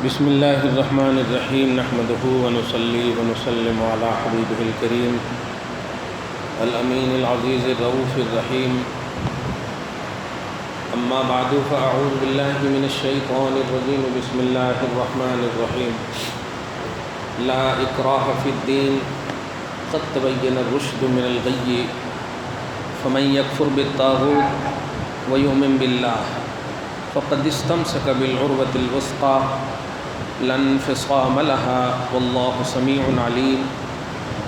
بسم اللہ الرحمن الرحیم نحمدہ ونصلی ونسلم علی حبیبہ الکریم الامین العزیز الرؤوف الرحیم اما بعد فاعوذ باللہ من الشیطان الرجیم بسم اللہ الرحمن الرحیم لا اکراہ فی الدین قد تبین الرشد من الغی فمن یکفر بالطاغوت ویؤمن باللہ فقد استمسک بالعروۃ الوثقی لا انفصام لها واللہ سمیع علیم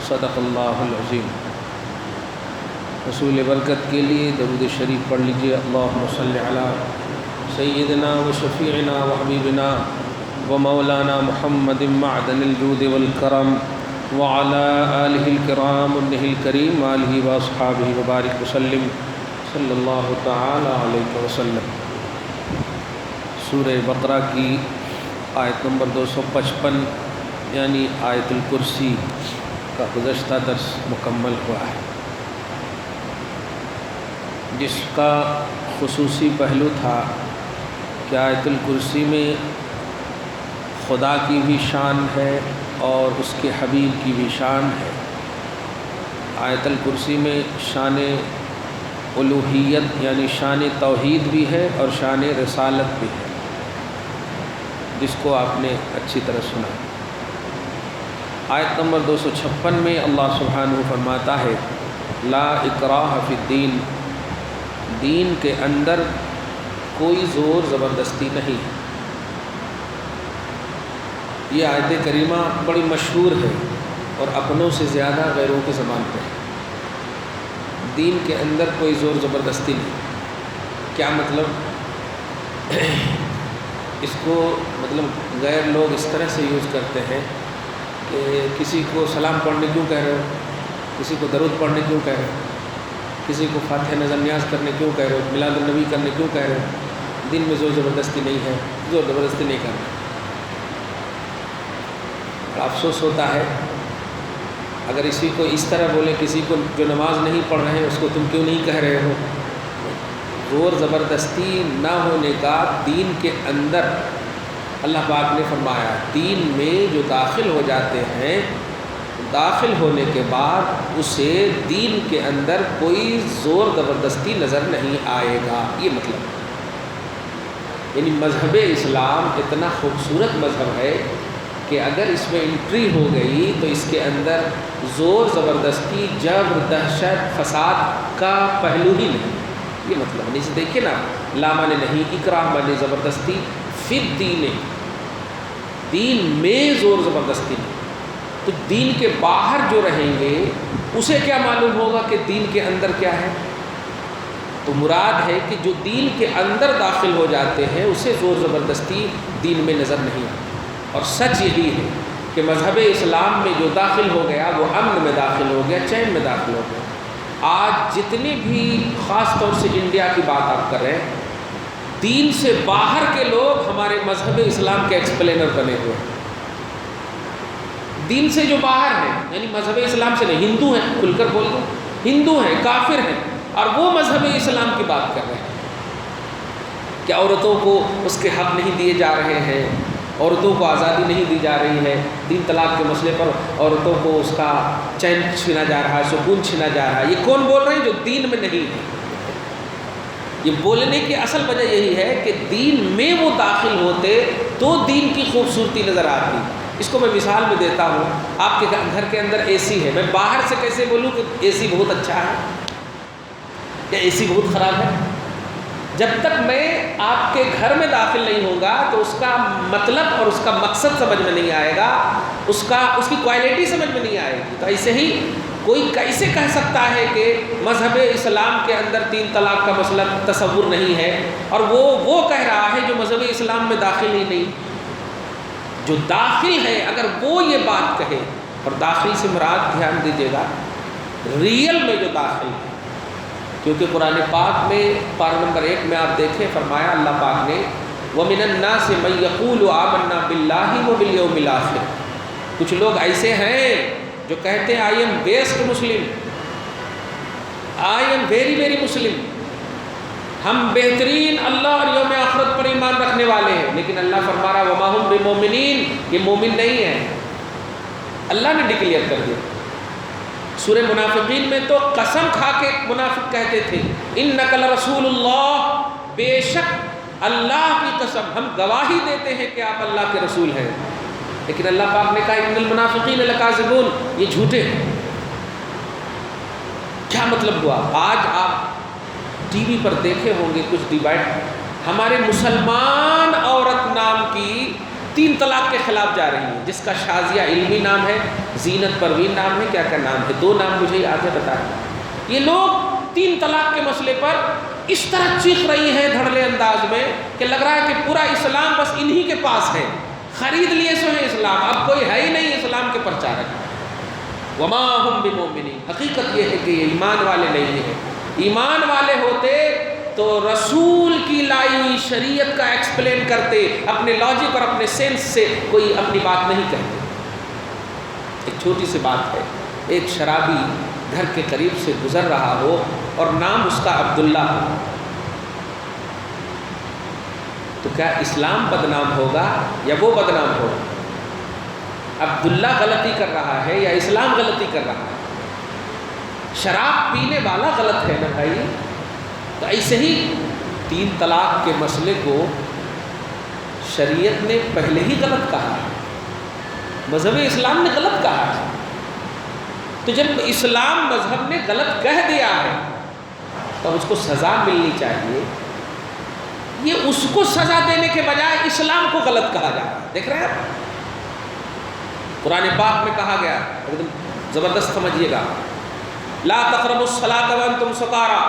صدق اللہ العظیم۔ رسول برکت کے لیے درود شریف پڑھ لیجیے۔ اللہم صلی علی سیدنا و شفیعنا و حبیبنا و مولانا محمد معدن الجود والکرم وعلی آلہ الکرام انہ الکریم آلہ و اصحابہ وبارک وسلم صلی اللہ تعالی علیہ وسلم۔ سورہ بقرہ کی آیت نمبر 255 یعنی آیت الکرسی کا گزشتہ درس مکمل ہوا ہے، جس کا خصوصی پہلو تھا کہ آیت الکرسی میں خدا کی بھی شان ہے اور اس کے حبیب کی بھی شان ہے۔ آیت الکرسی میں شان الوہیت یعنی شان توحید بھی ہے اور شان رسالت بھی ہے، جس کو آپ نے اچھی طرح سنا۔ آیت نمبر 256 میں اللہ سبحانہ فرماتا ہے لا اکراہ فی الدین، دین کے اندر کوئی زور زبردستی نہیں۔ یہ آیت کریمہ بڑی مشہور ہے اور اپنوں سے زیادہ غیروں کی زبان پہ ہے۔ دین کے اندر کوئی زور زبردستی نہیں۔ کیا مطلب؟ اس کو مطلب غیر لوگ اس طرح سے یوز کرتے ہیں کہ کسی کو سلام پڑھنے کیوں کہہ رہے ہو، کسی کو درود پڑھنے کیوں کہہ رہے ہو، کسی کو فاتحہ نظر نیاز کرنے کیوں کہہ رہے ہو، میلاد النبی کرنے کیوں کہہ رہے ہو۔ دین میں زور زبردستی نہیں ہے، زور زبردستی نہیں کرنا۔ افسوس ہوتا ہے اگر اسی کو اس طرح بولے، کسی کو جو نماز نہیں پڑھ رہے ہیں اس کو تم کیوں نہیں کہہ رہے ہو۔ زور زبردستی نہ ہونے کا دین کے اندر اللہ پاک نے فرمایا، دین میں جو داخل ہو جاتے ہیں، داخل ہونے کے بعد اسے دین کے اندر کوئی زور زبردستی نظر نہیں آئے گا۔ یہ مطلب یعنی مذہب اسلام اتنا خوبصورت مذہب ہے کہ اگر اس میں انٹری ہو گئی تو اس کے اندر زور زبردستی، جبر، دہشت، فساد کا پہلو ہی نہیں۔ یہ مطلب نہیں سے دیکھیے نا، لا مانے نہیں، اکراہ مانے زبردستی، فی الدین، دین میں زور زبردستی نہیں۔ تو دین کے باہر جو رہیں گے اسے کیا معلوم ہوگا کہ دین کے اندر کیا ہے؟ تو مراد ہے کہ جو دین کے اندر داخل ہو جاتے ہیں اسے زور زبردستی دین میں نظر نہیں آتی۔ اور سچ یہی ہے کہ مذہب اسلام میں جو داخل ہو گیا وہ امن میں داخل ہو گیا، چین میں داخل ہو گیا۔ آج جتنے بھی خاص طور سے انڈیا کی بات آپ کر رہے ہیں، دین سے باہر کے لوگ ہمارے مذہب اسلام کے ایکسپلینر بنے ہوئے ہیں۔ دین سے جو باہر ہیں یعنی مذہب اسلام سے نہیں، ہندو ہیں، کھل کر بول دو، ہندو ہیں، کافر ہیں، اور وہ مذہب اسلام کی بات کر رہے ہیں کہ عورتوں کو اس کے حق نہیں دیے جا رہے ہیں، عورتوں کو آزادی نہیں دی جا رہی ہے، تین طلاق کے مسئلے پر عورتوں کو اس کا چین چھینا جا رہا ہے، سکون چھینا جا رہا ہے۔ یہ کون بول رہے ہیں؟ جو دین میں نہیں ہے۔ یہ بولنے کی اصل وجہ یہی ہے کہ دین میں وہ داخل ہوتے تو دین کی خوبصورتی نظر آتی۔ اس کو میں مثال میں دیتا ہوں، آپ کے گھر کے اندر اے سی ہے، میں باہر سے کیسے بولوں کہ اے سی بہت اچھا ہے یا اے سی بہت خراب ہے؟ جب تک میں آپ کے گھر میں داخل نہیں ہوگا تو اس کا مطلب اور اس کا مقصد سمجھ میں نہیں آئے گا، اس کی کوالٹی سمجھ میں نہیں آئے گی۔ تو ایسے ہی کوئی کیسے کہہ سکتا ہے کہ مذہب اسلام کے اندر تین طلاق کا مسئلہ تصور نہیں ہے، اور وہ کہہ رہا ہے جو مذہب اسلام میں داخل ہی نہیں۔ جو داخل ہے اگر وہ یہ بات کہے، اور داخل سے مراد دھیان دیجیے گا ریئل میں جو داخل ہے، کیونکہ قرآن پاک میں پارہ نمبر 1 میں آپ دیکھیں فرمایا اللہ پاک نے وَمِنَ النَّاسِ مَن يَقُولُ آمَنَّا بِاللَّهِ وَبِالْيَوْمِ الْآخِرِ۔ کچھ لوگ ایسے ہیں جو کہتے ہیں I am best Muslim, I am very very Muslim, ہم بہترین اللہ اور یوم آخرت پر ایمان رکھنے والے ہیں، لیکن اللہ فرما رہا وما ہم بمومنین، یہ مومن نہیں ہے، اللہ نے ڈکلیئر کر دیا۔ سورہ منافقین میں تو قسم کھا کے منافق کہتے تھے انک لرسول اللہ، بے شک اللہ کی قسم ہم گواہی دیتے ہیں کہ آپ اللہ کے رسول ہیں، لیکن اللہ پاک نے کہا ان المنافقین لکاذبون، یہ جھوٹے ہیں۔ کیا مطلب ہوا؟ آج آپ ٹی وی پر دیکھے ہوں گے کچھ ڈیبیٹ، ہمارے مسلمان عورت نام کی 3 طلاق کے خلاف جا رہی ہیں، جس کا شازیہ علمی نام ہے، زینت پروین نام ہے، کیا کیا نام ہے، 2 نام مجھے یاد ہے بتا دیں۔ یہ لوگ 3 طلاق کے مسئلے پر اس طرح چیخ رہی ہیں دھڑلے انداز میں کہ لگ رہا ہے کہ پورا اسلام بس انہی کے پاس ہے، خرید لیے سو ہیں اسلام، اب کوئی ہے ہی نہیں اسلام کے پرچارک۔ وما ہم بمومنین، حقیقت یہ ہے کہ یہ ایمان والے نہیں ہیں۔ ایمان والے ہوتے تو رسول کی لائی ہوئی شریعت کا ایکسپلین کرتے، اپنے لاجک اور اپنے سینس سے کوئی اپنی بات نہیں کہتے۔ ایک چھوٹی سی بات ہے، ایک شرابی گھر کے قریب سے گزر رہا ہو اور نام اس کا عبداللہ ہو، تو کیا اسلام بدنام ہوگا یا وہ بدنام ہوگا؟ عبداللہ غلطی کر رہا ہے یا اسلام غلطی کر رہا ہے؟ شراب پینے والا غلط ہے نا بھائی۔ تو ایسے ہی 3 طلاق کے مسئلے کو شریعت نے پہلے ہی غلط کہا ہے، مذہب اسلام نے غلط کہا ہے۔ تو جب اسلام مذہب نے غلط کہہ دیا ہے تو اس کو سزا ملنی چاہیے۔ یہ اس کو سزا دینے کے بجائے اسلام کو غلط کہا جا رہا ہے، دیکھ رہے ہیں آپ؟ قرآن پاک میں کہا گیا، ایک دم زبردست سمجھیے گا، لا تقربوا الصلاۃ وانتم سکارا،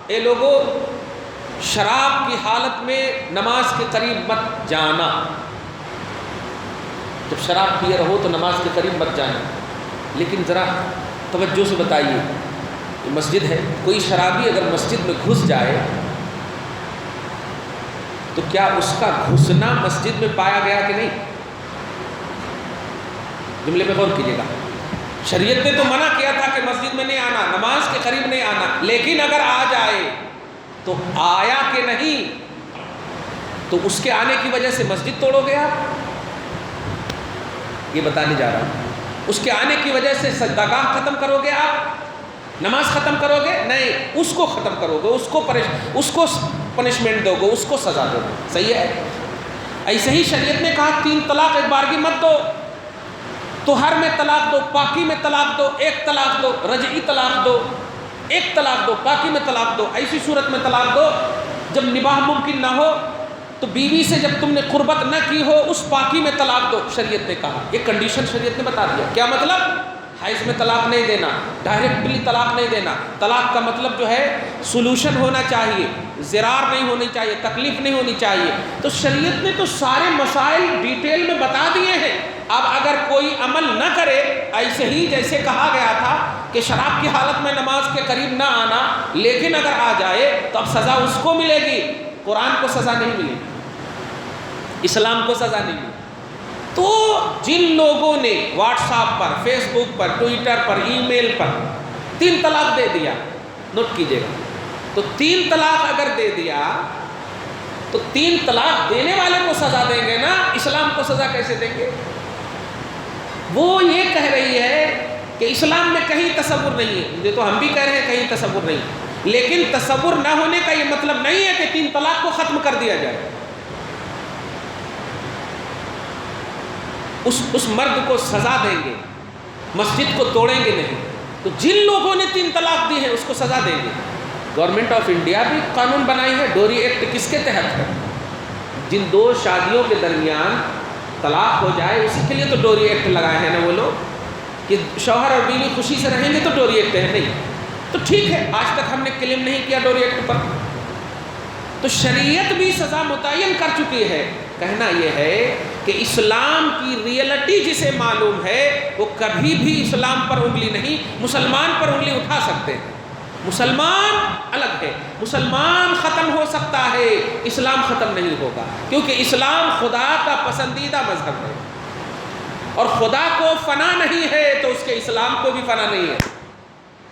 اے لوگو شراب کی حالت میں نماز کے قریب مت جانا۔ جب شراب پیے رہو تو نماز کے قریب مت جانا۔ لیکن ذرا توجہ سے بتائیے، یہ مسجد ہے، کوئی شرابی اگر مسجد میں گھس جائے تو کیا اس کا گھسنا مسجد میں پایا گیا کہ نہیں؟ جملے پہ غور کیجیے گا۔ شریعت نے تو منع کیا تھا کہ مسجد میں نہیں آنا، نماز کے قریب نہیں آنا، لیکن اگر آ جائے تو آیا کہ نہیں؟ تو اس کے آنے کی وجہ سے مسجد توڑو گے آپ؟ یہ بتانے جا رہا ہوں۔ اس کے آنے کی وجہ سے سجدہ گاہ ختم کرو گے آپ؟ نماز ختم کرو گے؟ نہیں، اس کو ختم کرو گے، اس کو پنشمنٹ دو گے، اس کو سزا دو گے۔ صحیح ہے؟ ایسے ہی شریعت نے کہا 3 طلاق ایک بارگی مت دو، طہر میں طلاق دو، پاکی میں طلاق دو، 1 طلاق دو، رجعی طلاق دو، 1 طلاق دو، پاکی میں طلاق دو۔ ایسی صورت میں طلاق دو جب نباہ ممکن نہ ہو، تو بیوی سے جب تم نے قربت نہ کی ہو اس پاکی میں طلاق دو، شریعت نے کہا۔ یہ کنڈیشن شریعت نے بتا دیا۔ کیا مطلب؟ حیض میں طلاق نہیں دینا، ڈائریکٹلی طلاق نہیں دینا۔ طلاق کا مطلب جو ہے سولوشن ہونا چاہیے، زرار نہیں ہونی چاہیے، تکلیف نہیں ہونی چاہیے۔ تو شریعت نے تو سارے مسائل ڈیٹیل میں بتا دیے ہیں۔ اب اگر کوئی عمل نہ کرے، ایسے ہی جیسے کہا گیا تھا کہ شراب کی حالت میں نماز کے قریب نہ آنا، لیکن اگر آ جائے تو اب سزا اس کو ملے گی، قرآن کو سزا نہیں ملے گی، اسلام کو سزا نہیں ملے۔ تو جن لوگوں نے واٹس ایپ پر، فیس بک پر، ٹویٹر پر، ای میل پر 3 طلاق دے دیا، نوٹ کیجیے گا، تو 3 طلاق اگر دے دیا تو 3 طلاق دینے والے کو سزا دیں گے نا، اسلام کو سزا کیسے دیں گے؟ وہ یہ کہہ رہی ہے کہ اسلام میں کہیں تصور نہیں ہے، یہ تو ہم بھی کہہ رہے ہیں کہیں تصور نہیں، لیکن تصور نہ ہونے کا یہ مطلب نہیں ہے کہ 3 طلاق کو ختم کر دیا جائے۔ اس مرد کو سزا دیں گے، مسجد کو توڑیں گے نہیں۔ تو جن لوگوں نے 3 طلاق دی ہے اس کو سزا دیں گے۔ گورنمنٹ آف انڈیا بھی قانون بنائی ہے، ڈوری ایکٹ کس کے تحت ہے؟ جن 2 شادیوں کے درمیان طلاق ہو جائے اسی کے لیے تو ڈوری ایکٹ لگائے ہیں نا وہ لوگ، کہ شوہر اور بیوی خوشی سے رہیں گے تو ڈوری ایکٹ ہے نہیں۔ تو ٹھیک ہے، آج تک ہم نے کلیم نہیں کیا ڈوری ایکٹ پر، تو شریعت بھی سزا متعین کر چکی ہے۔ کہنا یہ ہے کہ اسلام کی ریئلٹی جسے معلوم ہے وہ کبھی بھی اسلام پر انگلی نہیں، مسلمان پر انگلی اٹھا سکتے ہیں۔ مسلمان الگ ہے، مسلمان ختم ہو سکتا ہے، اسلام ختم نہیں ہوگا، کیونکہ اسلام خدا کا پسندیدہ مذہب ہے، اور خدا کو فنا نہیں ہے تو اس کے اسلام کو بھی فنا نہیں ہے۔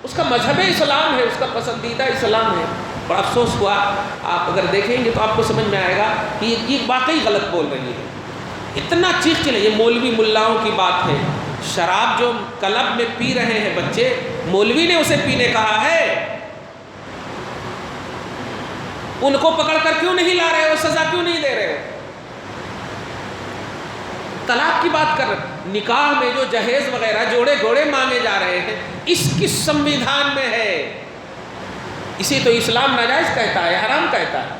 اس کا مذہب اسلام ہے، اس کا پسندیدہ اسلام ہے۔ بڑا افسوس ہوا. آپ اگر دیکھیں گے تو آپ کو سمجھ میں آئے گا کہ یہ واقعی غلط بول رہی ہے. اتنا چیخ چلے، یہ مولوی ملاؤں کی بات ہے. شراب جو کلب میں پی رہے ہیں بچے، مولوی نے اسے پینے کہا ہے. ان کو پکڑ کر کیوں نہیں لا رہے ہو؟ سزا کیوں نہیں دے رہے ہو؟ طلاق کی بات کر رہے ہیں. نکاح میں جو جہیز وغیرہ جوڑے گھوڑے مانگے جا رہے ہیں، اس کس سنویدھان میں ہے؟ اسی تو اسلام ناجائز کہتا ہے، حرام کہتا ہے.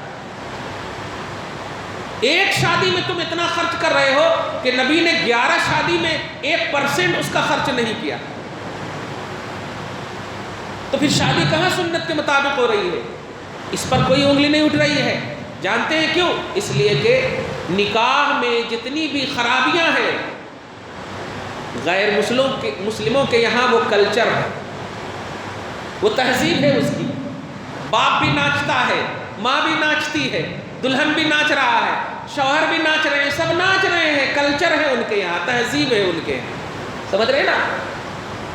ایک شادی میں تم اتنا خرچ کر رہے ہو کہ نبی نے 11 شادی میں 1% اس کا خرچ نہیں کیا. تو پھر شادی کہاں سنت کے مطابق ہو رہی ہے؟ اس پر کوئی انگلی نہیں اٹھ رہی ہے. جانتے ہیں کیوں؟ اس لیے کہ نکاح میں جتنی بھی خرابیاں ہیں، غیر مسلموں کے یہاں وہ کلچر ہے، وہ تہذیب ہے اس کی. باپ بھی ناچتا ہے، ماں بھی ناچتی ہے، دلہن بھی ناچ رہا ہے، شوہر بھی ناچ رہے ہیں، سب ناچ رہے ہیں. کلچر ہے ان کے یہاں، تہذیب ہے ان کے یہاں. سمجھ رہے نا؟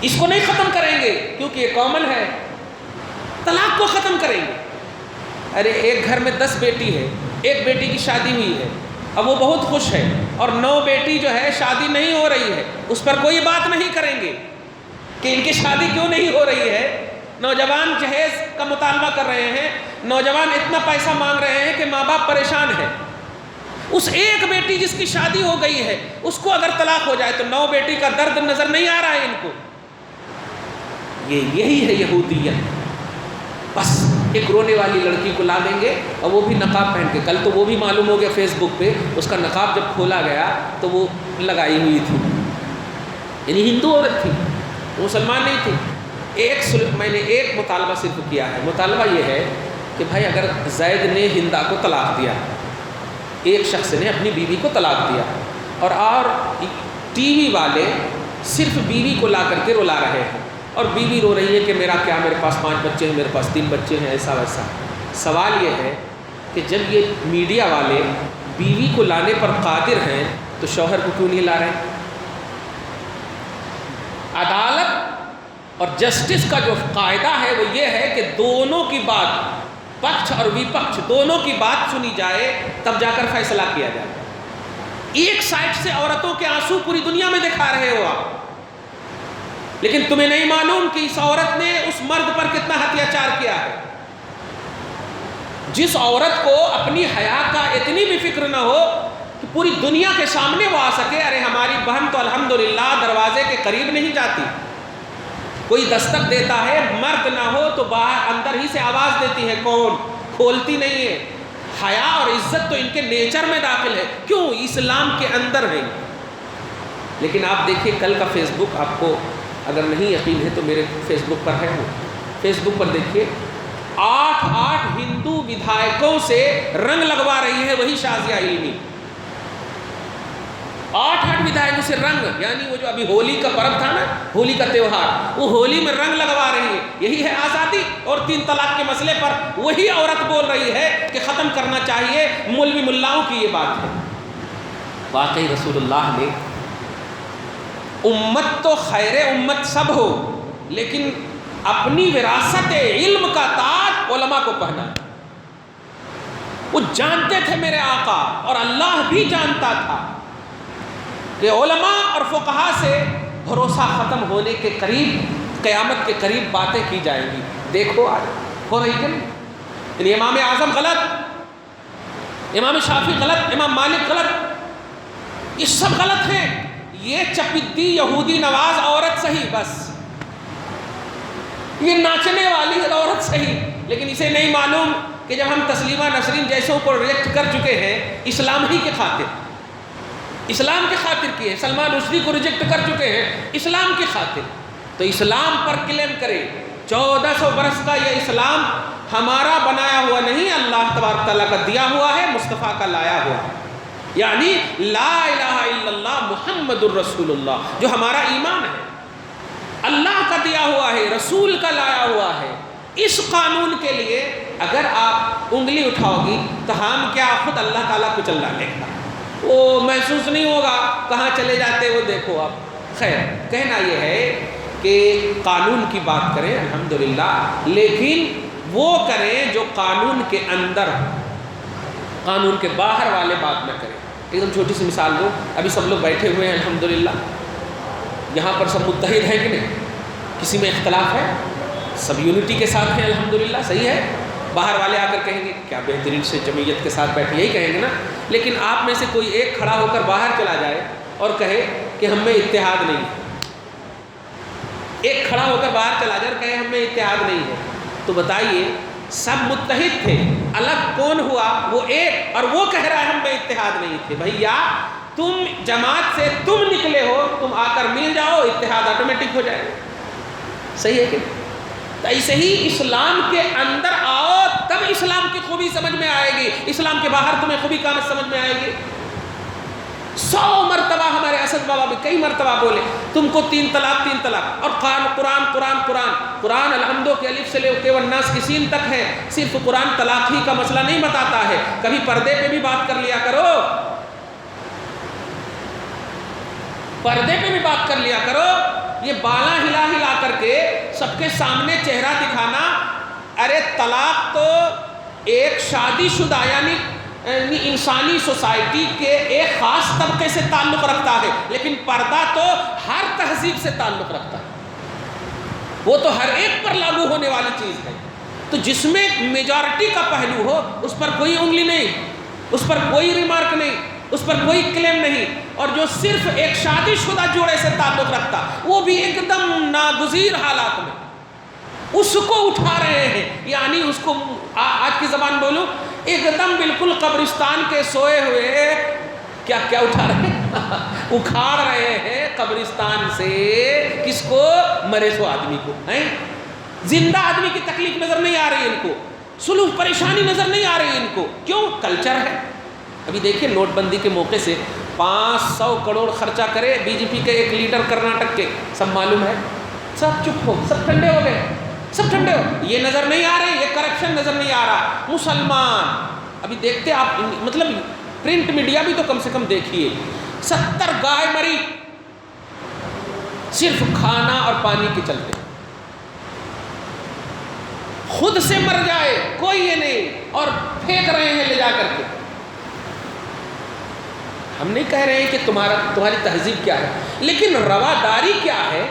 اس کو نہیں ختم کریں گے کیونکہ یہ کامن ہے. طلاق کو ختم کریں گے. ارے ایک گھر میں 10 بیٹی ہے، ایک بیٹی کی شادی ہوئی ہے، اب وہ بہت خوش ہے، اور 9 بیٹی جو ہے شادی نہیں ہو رہی ہے. اس پر کوئی بات نہیں کریں گے کہ ان کی شادی کیوں نہیں ہو رہی ہے. نوجوان جہیز کا مطالبہ کر رہے ہیں، نوجوان اتنا پیسہ مانگ رہے ہیں کہ ماں باپ پریشان ہیں. اس ایک بیٹی جس کی شادی ہو گئی ہے، اس کو اگر طلاق ہو جائے تو 9 بیٹی کا درد نظر نہیں آ رہا ہے ان کو. یہی ہے یہودیت. بس ایک رونے والی لڑکی کو لا دیں گے، اور وہ بھی نقاب پہن کے. کل تو وہ بھی معلوم ہو گیا فیس بک پہ، اس کا نقاب جب کھولا گیا تو وہ لگائی ہوئی تھی، یعنی ہندو عورت تھی، مسلمان نہیں تھی. میں نے ایک مطالبہ صرف کیا ہے. مطالبہ یہ ہے کہ بھائی اگر زید نے ہندا کو طلاق دیا، ایک شخص نے اپنی بیوی کو طلاق دیا، اور ٹی وی والے صرف بیوی کو لا کر کے رلا رہے ہیں، اور بیوی رو رہی ہے کہ میرا کیا، میرے پاس 5 بچے ہیں، میرے پاس 3 بچے ہیں، ایسا ویسا. سوال یہ ہے کہ جب یہ میڈیا والے بیوی کو لانے پر قادر ہیں تو شوہر کو کیوں نہیں لا رہے؟ عدالت اور جسٹس کا جو قاعدہ ہے وہ یہ ہے کہ دونوں کی بات، پکچھ اور وپکچھ دونوں کی بات سنی جائے، تب جا کر فیصلہ کیا جائے. ایک سائڈ سے عورتوں کے آنسو پوری دنیا میں دکھا رہے ہو آپ، لیکن تمہیں نہیں معلوم کہ اس عورت نے اس مرد پر کتنا اتیاچار کیا ہے. جس عورت کو اپنی حیا کا اتنی بھی فکر نہ ہو کہ پوری دنیا کے سامنے وہ آ سکے، ارے ہماری بہن تو الحمدللہ دروازے کے قریب نہیں جاتی، کوئی دستک دیتا ہے، مرد نہ ہو تو باہر اندر ہی سے آواز دیتی ہے، کون کھولتی نہیں ہے. حیا اور عزت تو ان کے نیچر میں داخل ہے. کیوں؟ اسلام کے اندر ہے. لیکن آپ دیکھیے کل کا فیس بک، آپ کو اگر نہیں یقین ہے تو میرے فیس بک پر ہے، وہ فیس بک پر دیکھیے 8 ہندو ودھائکوں سے رنگ لگوا رہی ہے وہی شازیہ علمی. 8 ودھائکوں سے رنگ، یعنی وہ جو ابھی ہولی کا پرب تھا نا، ہولی کا تہوار، وہ ہولی میں رنگ لگوا رہی ہے. یہی ہے آزادی. اور 3 طلاق کے مسئلے پر وہی عورت بول رہی ہے کہ ختم کرنا چاہیے. مولوی ملاؤں کی یہ بات ہے. واقعی رسول اللہ نے، امت تو خیر امت سب ہو، لیکن اپنی وراثت علم کا تاج علماء کو پہنا. وہ جانتے تھے میرے آقا، اور اللہ بھی جانتا تھا کہ علماء اور فقہا سے بھروسہ ختم ہونے کے قریب، قیامت کے قریب باتیں کی جائیں گی. دیکھو آج ہو رہی کہ نہیں. یعنی امام اعظم غلط، امام شافعی غلط، امام مالک غلط، یہ سب غلط ہیں. یہ چپدی یہودی نواز عورت صحیح، بس یہ ناچنے والی عورت صحیح. لیکن اسے نہیں معلوم کہ جب ہم تسلیمہ نسرین جیسوں کو ریجیکٹ کر چکے ہیں اسلام ہی کے خاطر، اسلام کی خاطر کیے، سلمان رشدی کو ریجیکٹ کر چکے ہیں اسلام کی خاطر، تو اسلام پر کلیم کرے 1400 برس کا یہ اسلام ہمارا بنایا ہوا نہیں، اللہ تبارک تعالیٰ کا دیا ہوا ہے، مصطفیٰ کا لایا ہوا ہے. یعنی لا الہ الا اللہ محمد الرسول اللہ جو ہمارا ایمان ہے، اللہ کا دیا ہوا ہے، رسول کا لایا ہوا ہے. اس قانون کے لیے اگر آپ انگلی اٹھاؤ گی تو ہم کیا خود اللہ تعالیٰ کو چل ڈالے گا، وہ محسوس نہیں ہوگا کہاں چلے جاتے وہ دیکھو آپ. خیر، کہنا یہ ہے کہ قانون کی بات کریں الحمدللہ، لیکن وہ کریں جو قانون کے اندر، قانون کے باہر والے بات نہ کریں۔ ایک دم چھوٹی سی مثال دو، ابھی سب لوگ بیٹھے ہوئے ہیں الحمدللہ، یہاں پر سب متحد ہیں کہ نہیں؟ کسی میں اختلاف ہے؟ سب یونٹی کے ساتھ ہیں الحمدللہ، صحیح ہے؟ باہر والے آ کر کہیں گے کیا بہترین سے جمعیت کے ساتھ بیٹھے، یہی کہیں گے نا۔ لیکن آپ میں سے کوئی ایک کھڑا ہو کر باہر چلا جائے اور کہے کہ ہم میں اتحاد نہیں ہے، ایک کھڑا ہو کر باہر چلا جائے اور کہے ہم میں اتحاد نہیں ہے، تو بتائیے سب متحد تھے، الگ کون ہوا؟ وہ ایک، اور وہ کہہ رہا ہے ہم میں اتحاد نہیں تھے۔ بھیا تم جماعت سے تم نکلے ہو، تم آ کر مل جاؤ، اتحاد آٹومیٹک ہو جائے گا، صحیح ہے کہ؟ تو ایسے ہی اسلام کے اندر آؤ تب اسلام کی خوبی سمجھ میں آئے گی، اسلام کے باہر تمہیں خوبی کہاں سمجھ میں آئے گی؟ 100 مرتبہ ہمارے اسد بابا بھی کئی مرتبہ بولے تم کو 3 طلاق 3 طلاق، اور قرآن الحمدو کے الف سے لے کے والناس کی سین تک ہے، صرف قرآن طلاق ہی کا مسئلہ نہیں بتاتا ہے، کبھی پردے پہ بھی بات کر لیا کرو، پردے پہ بھی بات کر لیا کرو۔ یہ بالا ہلا ہلا کر کے سب کے سامنے چہرہ دکھانا، ارے طلاق تو ایک شادی شدہ یعنی انسانی سوسائٹی کے ایک خاص طبقے سے تعلق رکھتا ہے، لیکن پردہ تو ہر تہذیب سے تعلق رکھتا ہے، وہ تو ہر ایک پر لاگو ہونے والی چیز ہے۔ تو جس میں میجارٹی کا پہلو ہو اس پر کوئی انگلی نہیں، اس پر کوئی ریمارک نہیں، اس پر کوئی کلیم نہیں، اور جو صرف ایک شادی شدہ جوڑے سے تعلق رکھتا وہ بھی ایک دم ناگزیر حالات میں اس کو اٹھا رہے ہیں، یعنی اس کو آج کی زبان بولوں ایک دم بالکل قبرستان کے سوئے ہوئے کیا اٹھا رہے ہیں اکھاڑ رہے ہیں قبرستان سے، کس کو؟ مرے سو آدمی کو، ہیں؟ زندہ آدمی کی تکلیف نظر نہیں آ رہی ان کو، سلوک پریشانی نظر نہیں آ رہی ان کو، کیوں؟ کلچر ہے۔ ابھی دیکھیں نوٹ بندی کے موقع سے 500 کروڑ خرچہ کرے بی جے پی کے ایک لیڈر کرناٹک کے، سب معلوم ہے، سب چپ ہو، سب ٹھنڈے ہو گئے، سب ٹھنڈے ہو، یہ نظر نہیں آ رہے، یہ کرپشن نظر نہیں آ رہا۔ مسلمان ابھی دیکھتے آپ، مطلب پرنٹ میڈیا بھی تو کم سے کم دیکھیے، 70 گائے مری صرف کھانا اور پانی کے چلتے، خود سے مر جائے کوئی یہ نہیں، اور پھینک رہے ہیں لے جا کر کے۔ ہم نہیں کہہ رہے ہیں کہ تمہاری تہذیب کیا ہے، لیکن رواداری کیا ہے،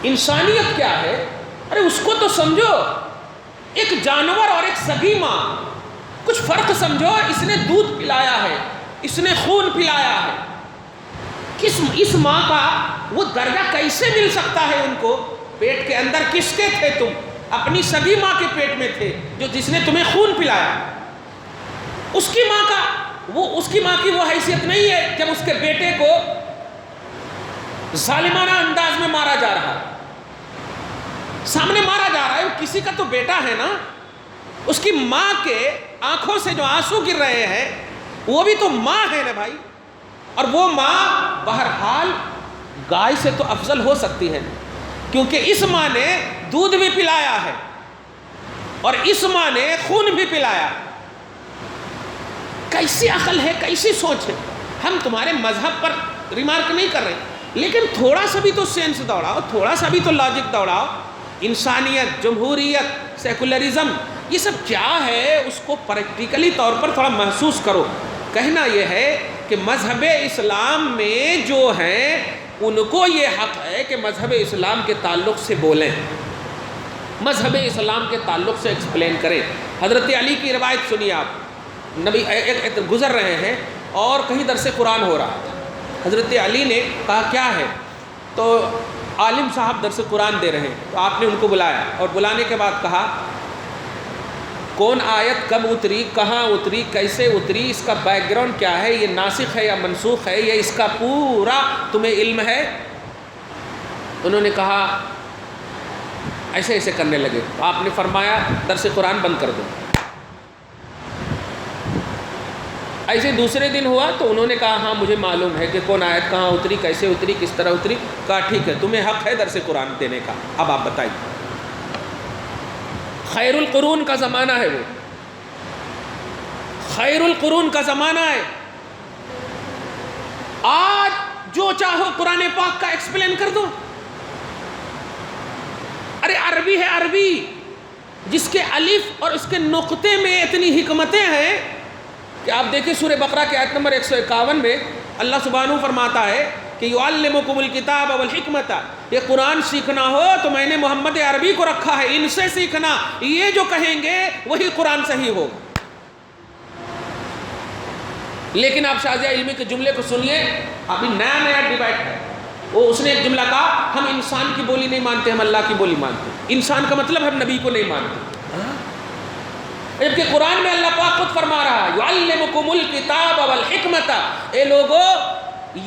انسانیت کیا ہے، ارے اس کو تو سمجھو۔ ایک جانور اور ایک سگی ماں، کچھ فرق سمجھو، اس نے دودھ پلایا ہے، اس نے خون پلایا ہے، اس ماں کا وہ درجہ کیسے مل سکتا ہے ان کو؟ پیٹ کے اندر کس کے تھے تم؟ اپنی سگی ماں کے پیٹ میں تھے، جس نے تمہیں خون پلایا۔ اس کی ماں کی وہ حیثیت نہیں ہے جب اس کے بیٹے کو ظالمانہ انداز میں مارا جا رہا ہے، سامنے مارا جا رہا ہے، کسی کا تو بیٹا ہے نا، اس کی ماں کے آنکھوں سے جو آنسو گر رہے ہیں وہ بھی تو ماں ہے نا بھائی، اور وہ ماں بہرحال گائے سے تو افضل ہو سکتی ہے، کیونکہ اس ماں نے دودھ بھی پلایا ہے اور اس ماں نے خون بھی پلایا۔ کیسی عقل ہے، کیسی سوچ ہے؟ ہم تمہارے مذہب پر ریمارک نہیں کر رہے، لیکن تھوڑا سا بھی تو سینس دوڑاؤ، تھوڑا سا بھی تو لاجک دوڑاؤ۔ انسانیت، جمہوریت، سیکولرزم، یہ سب کیا ہے، اس کو پریکٹیکلی طور پر تھوڑا محسوس کرو۔ کہنا یہ ہے کہ مذہب اسلام میں جو ہیں ان کو یہ حق ہے کہ مذہب اسلام کے تعلق سے بولیں، مذہب اسلام کے تعلق سے ایکسپلین کریں۔ حضرت علی کی روایت سنیے آپ، نبی گزر رہے ہیں اور کہیں درس قرآن ہو رہا تھا، حضرت علی نے کہا کیا ہے، تو عالم صاحب درس قرآن دے رہے ہیں، تو آپ نے ان کو بلایا اور بلانے کے بعد کہا کون آیت کب اتری، کہاں اتری، کیسے اتری، اس کا بیک گراؤنڈ کیا ہے، یہ ناسخ ہے یا منسوخ ہے، یہ اس کا پورا تمہیں علم ہے؟ انہوں نے کہا ایسے ایسے کرنے لگے، آپ نے فرمایا درس قرآن بند کر دو۔ ایسے دوسرے دن ہوا تو انہوں نے کہا ہاں مجھے معلوم ہے کہ کون آیت کہاں اتری، کیسے اتری، کس طرح اتری۔ کہا ٹھیک ہے، تمہیں حق ہے درس قرآن دینے کا، اب آپ بتائیے۔ خیر القرون کا زمانہ ہے، وہ خیر القرون کا زمانہ ہے، آج جو چاہو قرآن پاک کا ایکسپلین کر دو۔ ارے عربی ہے، عربی جس کے الف اور اس کے نقطے میں اتنی حکمتیں ہیں کہ آپ دیکھیں سورہ بقرہ کے آیت نمبر 151 میں اللہ سبحانہ فرماتا ہے کہ یعلمکم الکتاب والحکمت، یہ قرآن سیکھنا ہو تو میں نے محمد عربی کو رکھا ہے، ان سے سیکھنا، یہ جو کہیں گے وہی قرآن صحیح ہوگا۔ لیکن آپ شازیہ علمی کے جملے کو سنیے، ابھی نیا ڈیبیٹ ہے، وہ اس نے ایک جملہ کہا ہم انسان کی بولی نہیں مانتے، ہم اللہ کی بولی مانتے ہیں۔ انسان کا مطلب ہم نبی کو نہیں مانتے، جبکہ قرآن میں اللہ پاک خود فرما رہا ہے یعلمکم الکتاب والحکمت، اے لوگو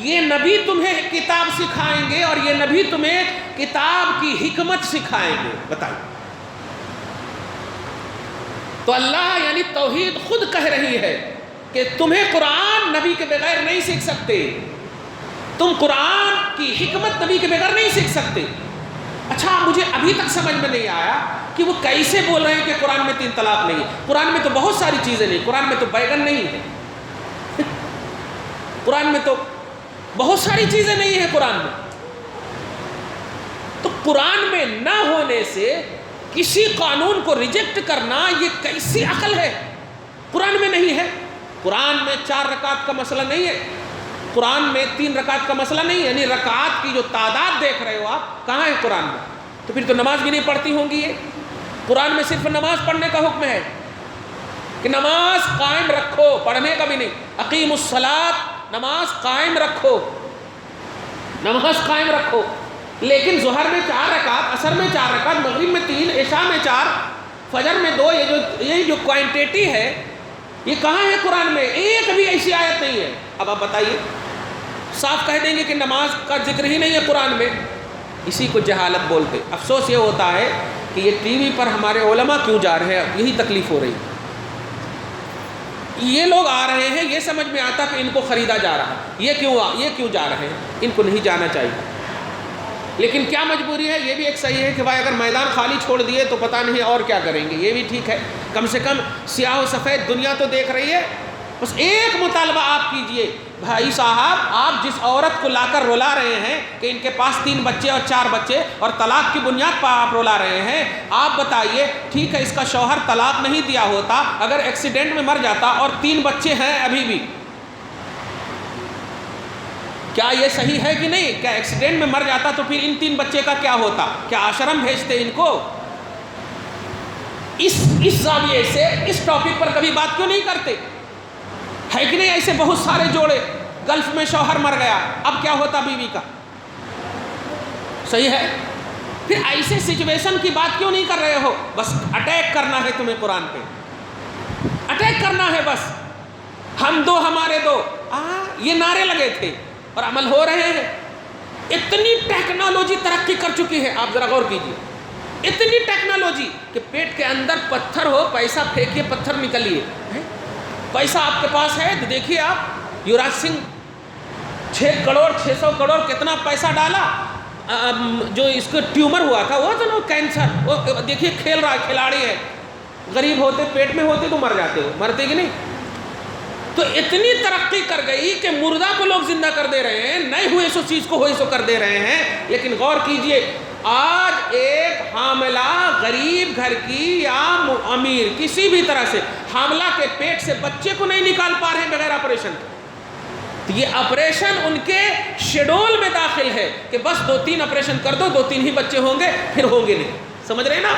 یہ نبی تمہیں کتاب سکھائیں گے اور یہ نبی تمہیں کتاب کی حکمت سکھائیں گے۔ بتائیں، تو اللہ یعنی توحید خود کہہ رہی ہے کہ تمہیں قرآن نبی کے بغیر نہیں سیکھ سکتے، تم قرآن کی حکمت نبی کے بغیر نہیں سیکھ سکتے۔ اچھا مجھے ابھی تک سمجھ میں نہیں آیا کہ وہ کیسے بول رہے ہیں کہ قرآن میں 3 طلاق نہیں ہے؟ قرآن میں تو بہت ساری چیزیں نہیں، قرآن میں تو بیگن نہیں ہے، قرآن میں تو بہت ساری چیزیں نہیں ہیں قرآن میں۔ تو قرآن میں نہ ہونے سے کسی قانون کو ریجیکٹ کرنا یہ کیسی عقل ہے؟ قرآن میں نہیں ہے، قرآن میں 4 رکعت کا مسئلہ نہیں ہے، قرآن میں 3 رکعت کا مسئلہ نہیں ہے، یعنی رکعات کی جو تعداد دیکھ رہے ہو آپ کہاں ہے قرآن میں؟ تو پھر تو نماز بھی نہیں پڑھتی ہوں گی یہ۔ قرآن میں صرف نماز پڑھنے کا حکم ہے کہ نماز قائم رکھو، پڑھنے کا بھی نہیں، اقیم الصلاۃ، نماز قائم رکھو، نماز قائم رکھو۔ لیکن ظہر میں 4 رکعت، عصر میں 4 رکعت، مغرب میں 3، عشاء میں 4، فجر میں 2، یہ جو کوانٹیٹی ہے یہ کہاں ہے قرآن میں؟ ایک بھی ایسی آیت نہیں ہے۔ اب آپ بتائیے، صاف کہہ دیں گے کہ نماز کا ذکر ہی نہیں ہے قرآن میں، اسی کو جہالت بولتے۔ افسوس یہ ہوتا ہے کہ یہ ٹی وی پر ہمارے علماء کیوں جا رہے ہیں، یہی تکلیف ہو رہی ہے۔ یہ لوگ آ رہے ہیں، یہ سمجھ میں آتا کہ ان کو خریدا جا رہا ہے، یہ کیوں جا رہے ہیں؟ ان کو نہیں جانا چاہیے، لیکن کیا مجبوری ہے؟ یہ بھی ایک صحیح ہے کہ بھائی اگر میدان خالی چھوڑ دیے تو پتہ نہیں اور کیا کریں گے، یہ بھی ٹھیک ہے، کم سے کم سیاہ و سفید دنیا تو دیکھ رہی ہے۔ بس ایک مطالبہ آپ کیجئے، بھائی صاحب آپ جس عورت کو لا کر رلا رہے ہیں کہ ان کے پاس 3 بچے اور 4 بچے اور طلاق کی بنیاد پر آپ رلا رہے ہیں، آپ بتائیے ٹھیک ہے اس کا شوہر طلاق نہیں دیا ہوتا، اگر ایکسیڈنٹ میں مر جاتا اور 3 بچے ہیں ابھی بھی، کیا یہ صحیح ہے کہ نہیں؟ کیا ایکسیڈنٹ میں مر جاتا تو پھر ان 3 بچے کا کیا ہوتا؟ کیا آشرم بھیجتے ان کو؟ اس زاویے سے اس ٹاپک پر کبھی بات کیوں نہیں کرتے؟ ہے کہ نہیں؟ ایسے بہت سارے جوڑے، گلف میں شوہر مر گیا، اب کیا ہوتا بیوی کا؟ صحیح ہے؟ پھر ایسے سچویشن کی بات کیوں نہیں کر رہے ہو؟ بس اٹیک کرنا ہے تمہیں قرآن پہ، اٹیک کرنا ہے بس، ہم 2 ہمارے 2، یہ نعرے لگے تھے اور عمل ہو رہے ہیں۔ اتنی ٹیکنالوجی ترقی کر چکی ہے، آپ ذرا غور کیجیے، اتنی ٹیکنالوجی کہ پیٹ کے اندر پتھر ہو، پیسہ پھینکیے پتھر نکلیے، پیسہ آپ کے پاس ہے تو دیکھیے آپ، یوراج سنگھ 6 کروڑ 600 کروڑ کتنا پیسہ ڈالا، جو اس کو ٹیومر ہوا تھا وہ تو کینسر، وہ دیکھیے کھیل رہا ہے، کھلاڑی ہے، غریب ہوتے پیٹ میں ہوتے تو مر جاتے ہو، مرتے کہ نہیں؟ تو اتنی ترقی کر گئی کہ مردہ کو لوگ زندہ کر دے رہے ہیں، نہیں ہوئے سو چیز کو ہوئی سو کر دے رہے ہیں۔ لیکن غور کیجئے، آج ایک حاملہ غریب گھر کی یا امیر کسی بھی طرح سے حاملہ کے پیٹ سے بچے کو نہیں نکال پا رہے ہیں بغیر آپریشن کے۔ تو یہ آپریشن ان کے شیڈول میں داخل ہے کہ بس 2-3 آپریشن کر دو، 2-3 ہی بچے ہوں گے، پھر ہوں گے نہیں۔ سمجھ رہے ہیں نا؟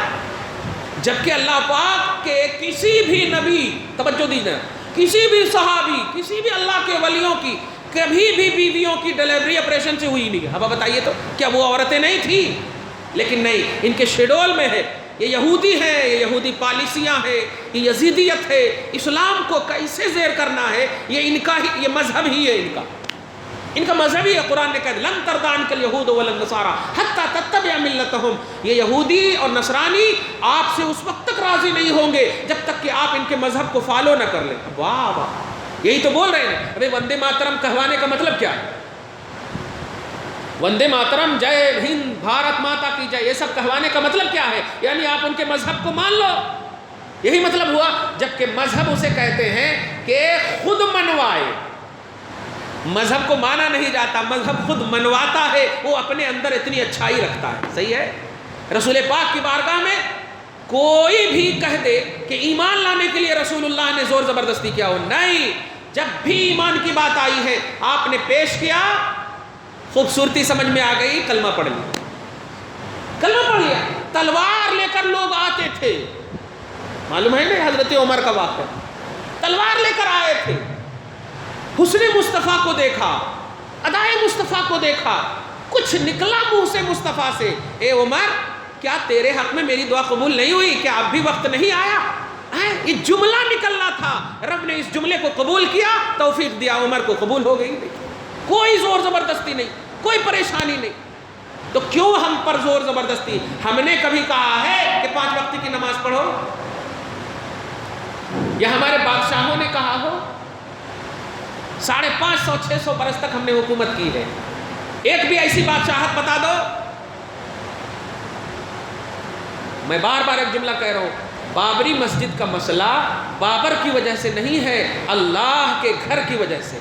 جبکہ اللہ پاک کے کسی بھی نبی، توجہ دیجیے، کسی بھی صحابی، کسی بھی اللہ کے ولیوں کی کبھی بھی بیویوں کی ڈیلیوری آپریشن سے ہوئی نہیں ہے۔ اب بتائیے تو کیا وہ عورتیں نہیں تھیں؟ لیکن نہیں، ان کے شیڈول میں ہے۔ یہ یہودی ہیں، یہ یہودی پالیسیاں ہیں، یہ یزیدیت ہے، اسلام کو کیسے زیر کرنا ہے، یہ ان کا ہی، یہ مذہب ہی ہے ان کا مذہب ہی ہے۔ قرآن نے کہا لن ترضى عنك اليهود ولا النصارى حتى تتبع ملتهم، یہ یہودی اور نصرانی آپ سے اس وقت تک راضی نہیں ہوں گے جب تک کہ آپ ان کے مذہب کو فالو نہ کر لیں۔ واہ واہ، یہی تو بول رہے ہیں۔ ارے وندے ماترم کہوانے کا مطلب کیا ہے؟ وندے ماترم، جے ہند، بھارت ماتا کی جے، یہ سب کہوانے کا مطلب کیا ہے؟ یعنی آپ ان کے مذہب کو مان لو، یہی مطلب ہوا۔ جبکہ مذہب اسے کہتے ہیں کہ خود منوائے، مذہب کو مانا نہیں جاتا، مذہب خود منواتا ہے، وہ اپنے اندر اتنی اچھائی رکھتا ہے۔ صحیح ہے؟ رسول پاک کی بارگاہ میں کوئی بھی کہہ دے کہ ایمان لانے کے لیے رسول اللہ نے زور زبردستی کیا ہو، نہیں، جب بھی ایمان کی بات آئی ہے آپ نے پیش کیا، خوبصورتی سمجھ میں آ گئی، کلمہ پڑھ لیا، کلمہ پڑھ لیا۔ تلوار لے کر لوگ آتے تھے، معلوم ہے نا حضرت عمر کا واقعہ، تلوار لے کر آئے تھے، حسن مصطفیٰ کو دیکھا، ادائے مصطفیٰ کو دیکھا، کچھ نکلا منہ سے مصطفیٰ سے، اے عمر کیا تیرے حق میں میری دعا قبول نہیں ہوئی؟ کیا اب بھی وقت نہیں آیا؟ یہ جملہ نکلنا تھا، رب نے اس جملے کو قبول کیا، توفیق دیا، عمر کو قبول ہو گئی۔ کوئی زور زبردستی نہیں، کوئی پریشانی نہیں۔ تو کیوں ہم پر زور زبردستی؟ ہم نے کبھی کہا ہے کہ 5 وقت کی نماز پڑھو، یا ہمارے بادشاہوں نے کہا ہو؟ 550-600 برس تک ہم نے حکومت کی ہے، ایک بھی ایسی بادشاہت بتا دو۔ میں بار بار ایک جملہ کہہ رہا ہوں، بابری مسجد کا مسئلہ بابر کی وجہ سے نہیں ہے، اللہ کے گھر کی وجہ سے۔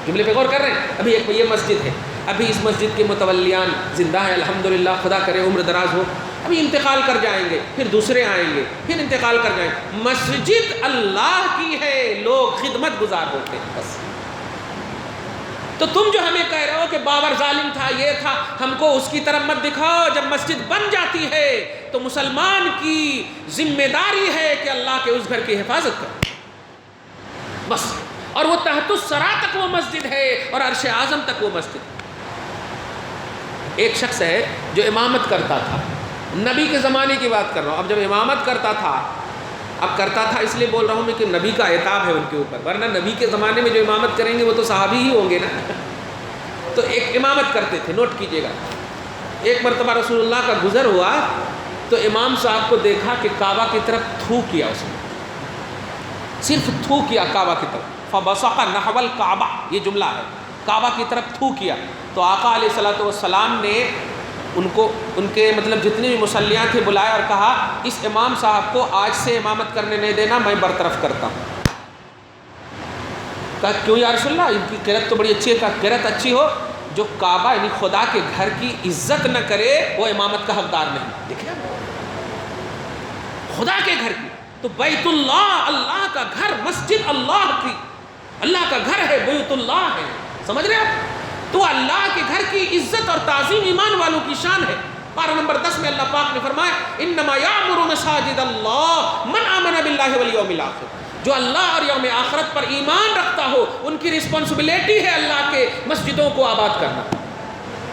جملے پہ غور کر رہے ہیں؟ ابھی ایک یہ مسجد ہے، ابھی اس مسجد کے متولیان زندہ ہیں الحمدللہ، خدا کرے عمر دراز ہو، ابھی انتقال کر جائیں گے، پھر دوسرے آئیں گے، پھر انتقال کر جائیں گے۔ مسجد اللہ کی ہے، لوگ خدمت گزار ہوتے ہیں بس۔ تو تم جو ہمیں کہہ رہے ہو کہ بابر ظالم تھا، یہ تھا، ہم کو اس کی طرف مت دکھاؤ۔ جب مسجد بن جاتی ہے تو مسلمان کی ذمہ داری ہے کہ اللہ کے اس گھر کی حفاظت کرے بس، اور وہ تحت الثری تک وہ مسجد ہے اور عرش اعظم تک وہ مسجد ہے۔ ایک شخص ہے جو امامت کرتا تھا، نبی کے زمانے کی بات کر رہا ہوں، اب جب امامت کرتا تھا، اب کرتا تھا اس لیے بول رہا ہوں میں کہ نبی کا عتاب ہے ان کے اوپر، ورنہ نبی کے زمانے میں جو امامت کریں گے وہ تو صحابی ہی ہوں گے نا۔ تو ایک امامت کرتے تھے، نوٹ کیجئے گا، ایک مرتبہ رسول اللہ کا گزر ہوا تو امام صاحب کو دیکھا کہ کعبہ کی طرف تھو کیا، اس نے صرف تھو کیا کعبہ کی طرف، فبصق نحو الکعبہ، یہ جملہ ہے، کعبہ کی طرف تھو کیا۔ تو آقا علیہ الصلوۃ والسلام نے ان کو، ان کے مطلب جتنے بھی مصلیاں تھے بلائے اور کہا اس امام صاحب کو آج سے امامت کرنے نہیں دینا، میں برطرف کرتا ہوں۔ کہا کیوں یا رسول اللہ؟ ان کی قرت تو بڑی اچھی ہے۔ کہا قرت اچھی ہو، جو کعبہ یعنی خدا کے گھر کی عزت نہ کرے وہ امامت کا حقدار نہیں۔ دیکھیں خدا کے گھر کی، تو بیت اللہ، اللہ کا گھر، مسجد اللہ کی، اللہ کا گھر ہے، بیت اللہ ہے، سمجھ رہے آپ؟ تو اللہ کے گھر کی عزت اور تعظیم ایمان والوں کی شان ہے۔ پارہ نمبر 10 میں اللہ پاک نے فرمایا انما یعمر مساجد اللہ من آمن باللہ والیوم الآخر، جو اللہ اور یوم آخرت پر ایمان رکھتا ہو ان کی رسپانسبلٹی ہے اللہ کے مسجدوں کو آباد کرنا،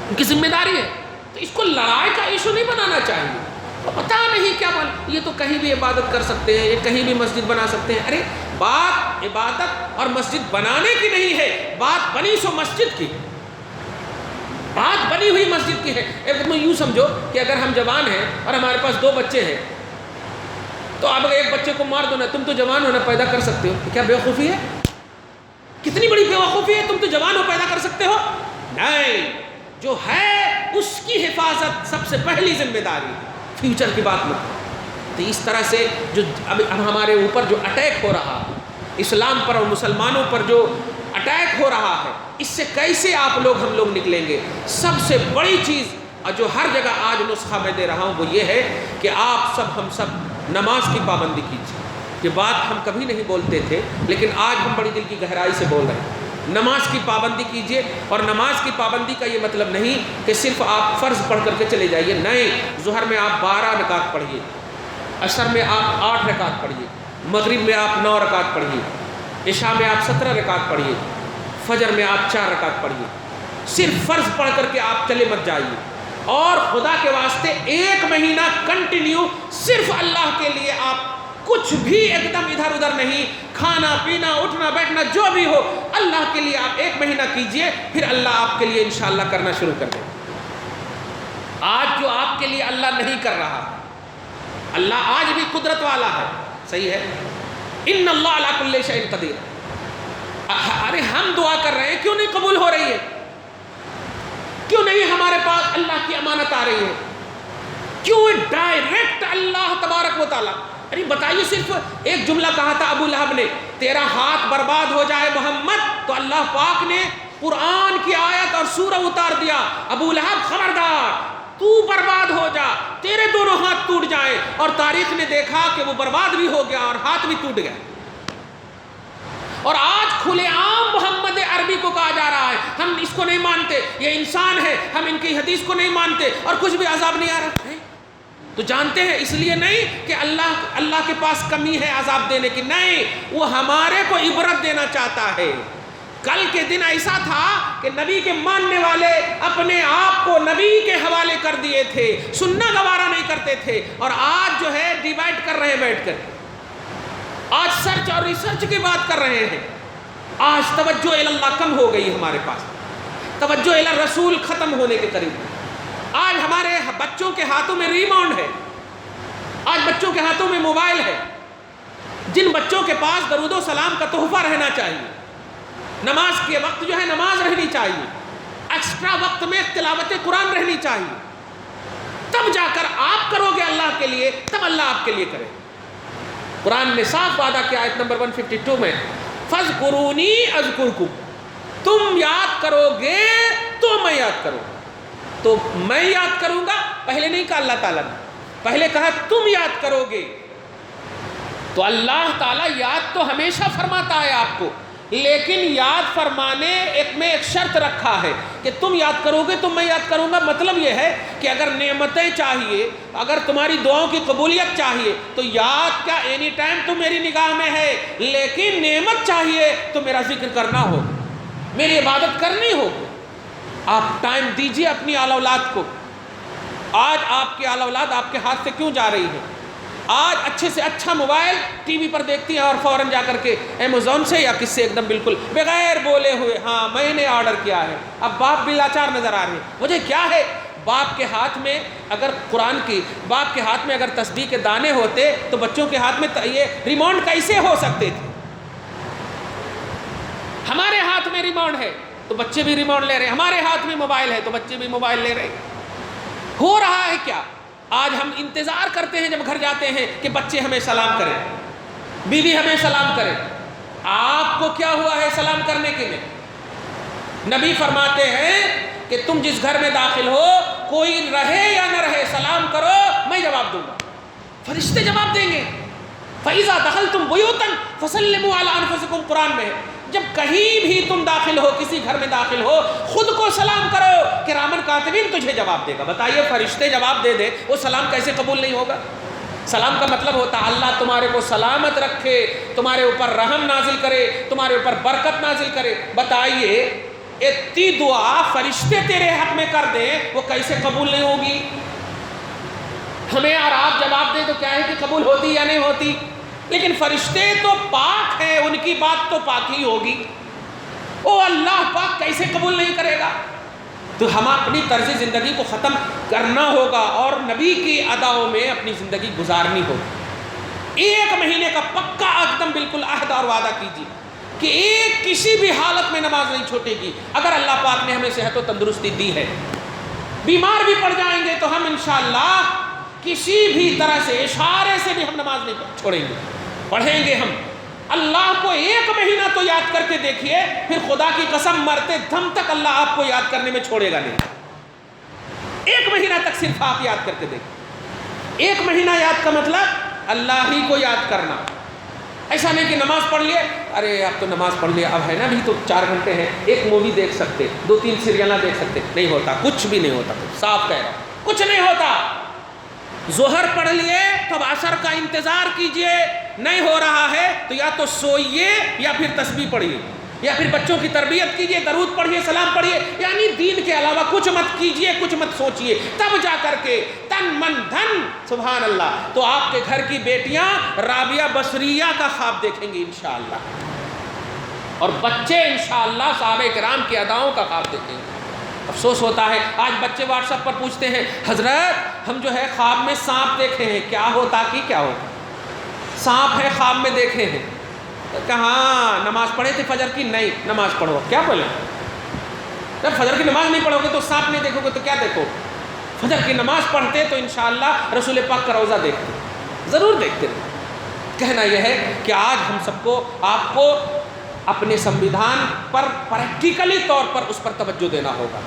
ان کی ذمہ داری ہے۔ تو اس کو لڑائی کا ایشو نہیں بنانا چاہیے۔ پتہ نہیں کیا یہ تو کہیں بھی عبادت کر سکتے ہیں، یہ کہیں بھی مسجد بنا سکتے ہیں۔ ارے بات عبادت اور مسجد بنانے کی نہیں ہے، بات بنی سو مسجد کی، بات بنی ہوئی مسجد کی ہے۔ ایک میں یوں سمجھو کہ اگر ہم جوان ہیں اور ہمارے پاس 2 بچے ہیں، تو اب ایک بچے کو مار دو نا، تم تو جوان ہو نا، پیدا کر سکتے ہو، کیا بیوقوفی ہے؟ کتنی بڑی بیوقوفی ہے، تم تو جوان ہو پیدا کر سکتے ہو؟ نہیں، جو ہے اس کی حفاظت سب سے پہلی ذمہ داری، فیوچر کی بات مت۔ تو اس طرح سے جو اب ہمارے اوپر جو اٹیک ہو رہا ہے، اسلام پر اور مسلمانوں پر جو اٹیک ہو رہا ہے، اس سے کیسے ہم لوگ نکلیں گے؟ سب سے بڑی چیز اور جو ہر جگہ آج نسخہ میں دے رہا ہوں وہ یہ ہے کہ ہم سب نماز کی پابندی کیجیے۔ یہ بات ہم کبھی نہیں بولتے تھے، لیکن آج ہم بڑی دل کی گہرائی سے بول رہے ہیں۔ نماز کی پابندی کیجیے، اور نماز کی پابندی کا یہ مطلب نہیں کہ صرف آپ فرض پڑھ کر کے چلے جائیے، نہیں، ظہر میں آپ 12 رکعت پڑھیے، عصر میں آپ 8 رکعت پڑھیے، مغرب میں آپ 9 رکعت پڑھیے، عشاء میں آپ 17 رکعت پڑھیے، فجر میں آپ 4 رکعت پڑھیے۔ صرف فرض پڑھ کر کے آپ چلے مت جائیے، اور خدا کے واسطے 1 مہینہ کنٹینیو صرف اللہ کے لیے آپ کچھ بھی ایک دم ادھر ادھر نہیں، کھانا پینا اٹھنا بیٹھنا جو بھی ہو اللہ کے لیے آپ 1 مہینہ کیجئے، پھر اللہ آپ کے لیے انشاءاللہ کرنا شروع کر دے۔ آج جو آپ کے لیے اللہ نہیں کر رہا، اللہ آج بھی قدرت والا ہے، صحیح ہے، ان اللہ علی کل شیء قدیر۔ ارے ہم دعا کر رہے ہیں، کیوں نہیں قبول ہو رہی ہے؟ کیوں نہیں ہمارے پاس اللہ کی امانت آ رہی ہے؟ کیوں ڈائریکٹ اللہ تبارک و تعالیٰ؟ ارے بتائیے، صرف ایک جملہ کہا تھا ابو لہب نے، تیرا ہاتھ برباد ہو جائے محمد، تو اللہ پاک نے قرآن کی آیت اور سورہ اتار دیا، ابو لہب خبردار، تو برباد ہو جا، تیرے دونوں ہاتھ ٹوٹ جائیں، اور تاریخ نے دیکھا کہ وہ برباد بھی ہو گیا اور ہاتھ بھی ٹوٹ گیا۔ اور آج کھلے عام محمد عربی کو کہا جا رہا ہے ہم اس کو نہیں مانتے، یہ انسان ہے، ہم ان کی حدیث کو نہیں مانتے، اور کچھ بھی عذاب نہیں آ رہا ہے۔ تو جانتے ہیں اس لیے نہیں کہ اللہ کے پاس کمی ہے عذاب دینے کی، نہیں، وہ ہمارے کو عبرت دینا چاہتا ہے۔ کل کے دن ایسا تھا کہ نبی کے ماننے والے اپنے آپ کو نبی کے حوالے کر دیے تھے، سننا گوارا نہیں کرتے تھے، اور آج جو ہے ڈیبیٹ کر رہے ہیں بیٹھ کر، آج سرچ اور ریسرچ کی بات کر رہے ہیں۔ آج توجہ اللہ کم ہو گئی ہمارے پاس، توجہ رسول ختم ہونے کے قریب۔ آج ہمارے بچوں کے ہاتھوں میں ریموٹ ہے، آج بچوں کے ہاتھوں میں موبائل ہے۔ جن بچوں کے پاس درود و سلام کا تحفہ رہنا چاہیے، نماز کے وقت جو ہے نماز رہنی چاہیے، ایکسٹرا وقت میں تلاوت قرآن رہنی چاہیے، تب جا کر آپ کرو گے اللہ کے لیے، تب اللہ آپ کے لیے کرے۔ قرآن نے صاف وعدہ کیا آیت نمبر 152 میں، فَاذْكُرُونِي أَذْكُرْكُمْ، تم یاد کرو گے تو میں یاد کروں گا۔ تو میں یاد کروں گا پہلے نہیں کہا اللہ تعالیٰ نے، پہلے کہا تم یاد کرو گے۔ تو اللہ تعالیٰ یاد تو ہمیشہ فرماتا ہے آپ کو، لیکن یاد فرمانے میں ایک شرط رکھا ہے کہ تم یاد کرو گے تو میں یاد کروں گا۔ مطلب یہ ہے کہ اگر نعمتیں چاہیے، اگر تمہاری دعاؤں کی قبولیت چاہیے تو یاد کیا اینی ٹائم تو میری نگاہ میں ہے، لیکن نعمت چاہیے تو میرا ذکر کرنا ہو، میری عبادت کرنی ہو۔ آپ ٹائم دیجئے اپنی آل اولاد کو۔ آج آپ کی آل اولاد آپ کے ہاتھ سے کیوں جا رہی ہے؟ آج اچھے سے اچھا موبائل ٹی وی پر دیکھتی ہیں اور فوراً جا کر کے امیزون سے یا کس سے ایک دم بالکل بغیر بولے ہوئے ہاں میں نے آرڈر کیا ہے۔ اب باپ بھی لاچار نظر آ رہے ہیں، وجہ کیا ہے؟ باپ کے ہاتھ میں اگر باپ کے ہاتھ میں اگر تسبیح کے دانے ہوتے تو بچوں کے ہاتھ میں یہ ریموٹ کیسے ہو سکتے تھے؟ ہمارے ہاتھ میں ریموٹ ہے تو بچے بھی ریموٹ لے رہے ہیں، ہمارے ہاتھ میں موبائل ہے تو بچے بھی موبائل لے رہے ہیں۔ ہو رہا ہے کیا؟ آج ہم انتظار کرتے ہیں جب گھر جاتے ہیں کہ بچے ہمیں سلام کریں، بیوی ہمیں سلام کرے۔ آپ کو کیا ہوا ہے سلام کرنے کے لیے؟ نبی فرماتے ہیں کہ تم جس گھر میں داخل ہو، کوئی رہے یا نہ رہے، سلام کرو، میں جواب دوں گا، فرشتے جواب دیں گے۔ فَإِذَا دَخَلْتُمْ بُيُوتًا فَسَلِّمُوا عَلَىٰ أَنفُسِكُمْ، قرآن میں ہے جب کہیں بھی تم داخل ہو، کسی گھر میں داخل ہو، خود کو سلام کرو، کرامن کاتبین تجھے جواب دے گا۔ بتائیے فرشتے جواب دے دے، وہ سلام کیسے قبول نہیں ہوگا؟ سلام کا مطلب ہوتا ہے اللہ تمہارے کو سلامت رکھے، تمہارے اوپر رحم نازل کرے، تمہارے اوپر برکت نازل کرے۔ بتائیے اتنی دعا فرشتے تیرے حق میں کر دیں، وہ کیسے قبول نہیں ہوگی؟ ہمیں اور آپ جواب دیں تو کیا ہے کہ قبول ہوتی یا نہیں ہوتی، لیکن فرشتے تو پاک ہیں، ان کی بات تو پاک ہی ہوگی، وہ اللہ پاک کیسے قبول نہیں کرے گا؟ تو ہم اپنی طرز زندگی کو ختم کرنا ہوگا اور نبی کی اداؤں میں اپنی زندگی گزارنی ہوگی۔ 1 مہینے کا پکا ایک دم بالکل عہد اور وعدہ کیجیے کہ کسی بھی حالت میں نماز نہیں چھوٹے گی۔ اگر اللہ پاک نے ہمیں صحت و تندرستی دی ہے، بیمار بھی پڑ جائیں گے تو ہم انشاءاللہ کسی بھی طرح سے اشارے سے بھی ہم نماز نہیں چھوڑیں گے، پڑھیں گے ہم۔ اللہ کو 1 مہینہ تو یاد کر کے دیکھیے، پھر خدا کی قسم مرتے دم تک اللہ آپ کو یاد کرنے میں چھوڑے گا نہیں۔ 1 مہینہ تک صرف آپ یاد کر کے دیکھیں۔ 1 مہینہ یاد کا مطلب اللہ ہی کو یاد کرنا، ایسا نہیں کہ نماز پڑھ لیے، ارے اب تو نماز پڑھ لیا، اب ہے نا ابھی تو 4 گھنٹے ہیں، ایک مووی دیکھ سکتے، 2-3 سیریلیں دیکھ سکتے۔ نہیں ہوتا، کچھ بھی نہیں ہوتا، صاف کہہ رہا ہوں، کچھ نہیں ہوتا۔ ظہر پڑھ لیے تو اب عصر کا انتظار کیجئے، نہیں ہو رہا ہے تو یا تو سوئیے یا پھر تسبیح پڑھیے یا پھر بچوں کی تربیت کیجئے، درود پڑھیے، سلام پڑھیے، یعنی دین کے علاوہ کچھ مت کیجئے، کچھ مت سوچئے، تب جا کر کے تن من دھن سبحان اللہ تو آپ کے گھر کی بیٹیاں رابعہ بصریہ کا خواب دیکھیں گی انشاءاللہ، اور بچے انشاءاللہ صحابہ کرام کی اداؤں کا خواب دیکھیں گے۔ افسوس ہوتا ہے آج بچے واٹس ایپ پر پوچھتے ہیں، حضرت ہم جو ہے خواب میں سانپ دیکھے ہیں، کیا ہوتا کہ کیا ہوتا؟ سانپ ہے خواب میں دیکھے ہیں، کہاں نماز پڑھے تھے فجر کی؟ نہیں، نماز پڑھو، کیا بولیں؟ جب فجر کی نماز نہیں پڑھو گے تو سانپ نہیں دیکھو گے تو کیا دیکھو؟ فجر کی نماز پڑھتے تو انشاءاللہ رسول پاک کا روضہ دیکھتے، ضرور دیکھتے۔ کہنا یہ ہے کہ آج ہم سب کو، آپ کو اپنے سمویدھان پر پریکٹیکلی طور پر اس پر توجہ دینا ہوگا،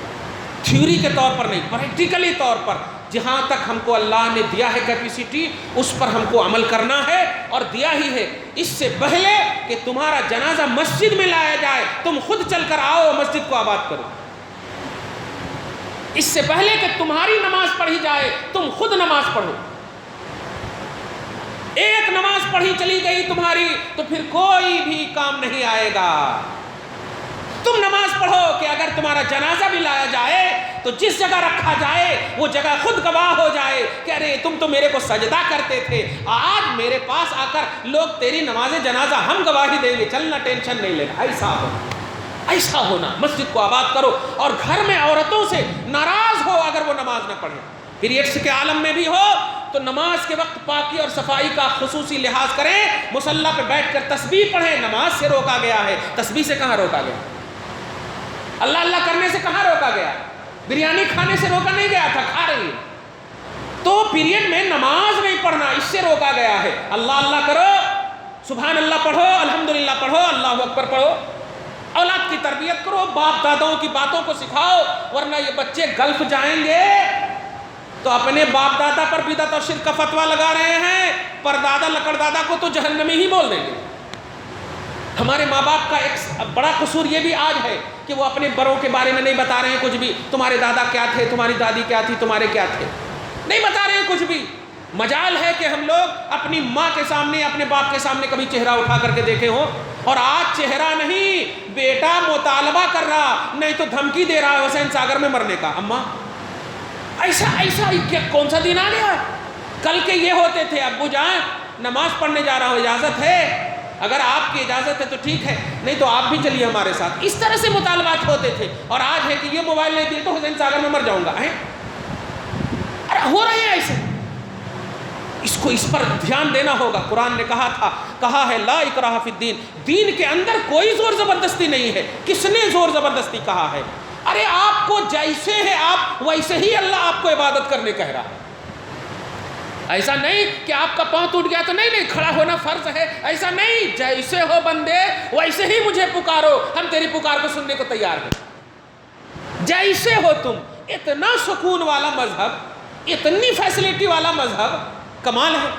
تھیوری کے طور پر نہیں، پریکٹیکلی طور پر جہاں تک ہم کو اللہ نے دیا ہے کیپیسٹی اس پر ہم کو عمل کرنا ہے، اور دیا ہی ہے۔ اس سے پہلے کہ تمہارا جنازہ مسجد میں لایا جائے تم خود چل کر آؤ، مسجد کو آباد کرو۔ اس سے پہلے کہ تمہاری نماز پڑھی جائے تم خود نماز پڑھو۔ ایک نماز پڑھی چلی گئی تمہاری تو پھر کوئی بھی کام نہیں آئے گا۔ تم نماز پڑھو کہ اگر تمہارا جنازہ بھی لایا جائے تو جس جگہ رکھا جائے وہ جگہ خود گواہ ہو جائے کہ ارے تم تو میرے کو سجدہ کرتے تھے، آج میرے پاس آ کر لوگ تیری نماز جنازہ ہم گواہی دیں گے، چلنا ٹینشن نہیں لینا۔ ایسا ہونا، مسجد کو آباد کرو۔ اور گھر میں عورتوں سے ناراض ہو اگر وہ نماز نہ پڑھیں، پیریڈس کے عالم میں بھی ہو تو نماز کے وقت پاکی اور صفائی کا خصوصی لحاظ کریں، مصلی پہ بیٹھ کر تسبیح پڑھیں۔ نماز سے روکا گیا ہے، تسبیح سے کہاں روکا گیا؟ اللہ اللہ کرنے سے کہاں روکا گیا؟ بریانی کھانے سے روکا نہیں گیا تھا، کھا رہی ہے تو پیریڈ میں نماز نہیں پڑھنا، اس سے روکا گیا ہے۔ اللہ اللہ کرو، سبحان اللہ پڑھو، الحمدللہ پڑھو، اللہ اکبر پڑھو، اولاد کی تربیت کرو، باپ داداؤں کی باتوں کو سکھاؤ، ورنہ یہ بچے گلف جائیں گے تو اپنے باپ دادا پر بدعت اور شرک کا فتویٰ لگا رہے ہیں، پر دادا لکڑ دادا کو تو جہنمی ہی بول دیں گے۔ ہمارے ماں باپ کا ایک بڑا قصور یہ بھی آج ہے کہ وہ اپنے بڑوں کے بارے میں نہیں بتا رہے ہیں کچھ بھی، تمہارے دادا کیا تھے، تمہاری دادی کیا تھی، تمہارے کیا تھے، نہیں بتا رہے ہیں کچھ بھی۔ مجال ہے کہ ہم لوگ اپنی ماں کے سامنے، اپنے باپ کے سامنے کبھی چہرہ اٹھا کر کے دیکھے ہوں، اور آج چہرہ نہیں، بیٹا مطالبہ کر رہا، نہیں تو دھمکی دے رہا ہے حسین ساگر میں مرنے کا۔ اماں ایسا کیا کون سا دن آ گیا؟ کل کے یہ ہوتے تھے، ابو جان نماز پڑھنے جا رہا ہوں، اجازت ہے؟ اگر آپ کی اجازت ہے تو ٹھیک ہے، نہیں تو آپ بھی چلیے ہمارے ساتھ۔ اس طرح سے مطالبات ہوتے تھے، اور آج ہے کہ یہ موبائل نہیں دیے تو حسین ساگر میں مر جاؤں گا۔ ارے ہو رہے ہیں ایسے، اس پر دھیان دینا ہوگا۔ قرآن نے کہا ہے لا اکراہ فی الدین، دین کے اندر کوئی زور زبردستی نہیں ہے۔ کس نے زور زبردستی کہا ہے؟ ارے آپ کو جیسے ہے آپ ویسے ہی اللہ آپ کو عبادت کرنے کہہ رہا ہے۔ ایسا نہیں کہ آپ کا پاؤں ٹوٹ گیا تو نہیں کھڑا ہونا فرض ہے، ایسا نہیں، جیسے ہو بندے ویسے ہی مجھے پکارو، ہم تیری پکار کو سننے کو تیار ہیں۔ جیسے ہو تم، اتنا سکون والا مذہب، اتنی فیسلٹی والا مذہب، کمال ہے،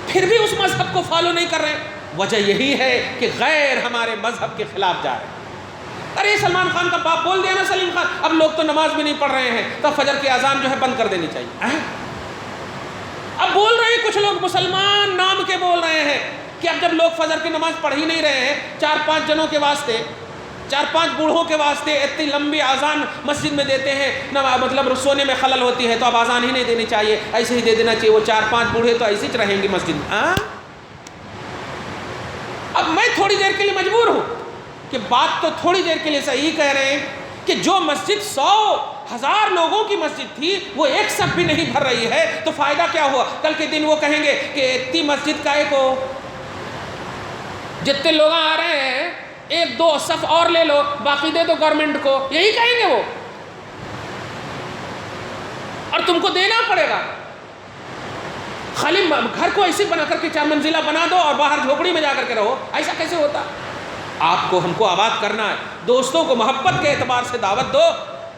پھر بھی اس مذہب کو فالو نہیں کر رہے۔ وجہ یہی ہے کہ غیر ہمارے مذہب کے خلاف جا رہے ہیں۔ ارے سلمان خان کا باپ بول دیا نا سلیم خان، اب لوگ تو نماز بھی نہیں پڑھ رہے ہیں تو فجر کی اذان جو ہے بند کر دینی چاہیے۔ اب بول رہے ہیں کچھ لوگ مسلمان نام کے بول رہے ہیں کہ اب جب لوگ فجر کی نماز پڑھ ہی نہیں رہے ہیں، 4-5 جنوں کے واسطے، 4-5 بوڑھوں کے واسطے اتنی لمبی اذان مسجد میں دیتے ہیں، مطلب سونے میں خلل ہوتی ہے تو اب اذان ہی نہیں دینی چاہیے، ایسے ہی دے دینا چاہیے، وہ 4-5 بوڑھے تو ایسے ہی رہیں گے مسجد میں۔ اب میں تھوڑی دیر کے لیے مجبور ہوں کہ بات تو تھوڑی دیر کے لیے صحیح کہہ رہے ہیں کہ جو مسجد 100,000 لوگوں کی مسجد تھی وہ ایک صف بھی نہیں بھر رہی ہے تو فائدہ کیا ہوا؟ کل کے دن وہ کہیں گے کہ اتنی مسجد کا ایک ہو، جتنے لوگ آ رہے ہیں 1-2 صف اور لے لو، باقی دے دو گورنمنٹ کو، یہی کہیں گے وہ، اور تم کو دینا پڑے گا۔ خالی گھر کو ایسے بنا کر کے 4 منزلہ بنا دو اور باہر جھوپڑی میں جا کر کے رہو، ایسا کیسے ہوتا؟ آپ کو ہم کو آباد کرنا ہے، دوستوں کو محبت کے اعتبار سے دعوت دو،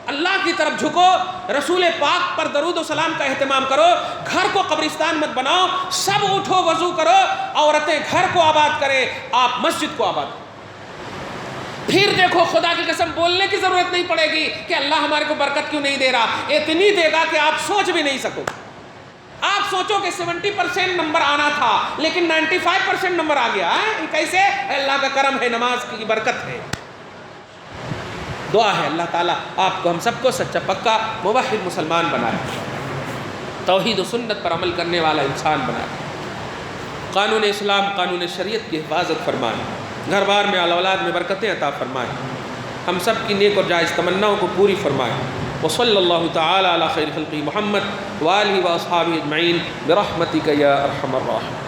اللہ کی طرف جھکو، رسول پاک پر درود و سلام کا اہتمام کرو، گھر کو قبرستان مت بناؤ، سب اٹھو وضو کرو، عورتیں گھر کو آباد کریں، آپ مسجد کو آباد کریں۔ پھر دیکھو خدا کی قسم بولنے کی ضرورت نہیں پڑے گی کہ اللہ ہمارے کو برکت کیوں نہیں دے رہا، اتنی دے گا کہ آپ سوچ بھی نہیں سکو۔ آپ سوچو کہ 70% نمبر آنا تھا لیکن 95% نمبر آ گیا ہے، کیسے؟ اللہ کا کرم ہے، نماز کی برکت ہے۔ دعا ہے اللہ تعالیٰ آپ کو ہم سب کو سچا پکا موحد مسلمان بنائے، توحید و سنت پر عمل کرنے والا انسان بنائے، قانون اسلام، قانون شریعت کی حفاظت فرمائے، گھر بار میں اولاد میں برکتیں عطا فرمائے، ہم سب کی نیک اور جائز تمناؤں کو پوری فرمائے۔ وصلی اللہ تعالی علی خیر خلقہ محمد وآلہ واصحابہ اجمعین برحمتک یا ارحم الراحمین۔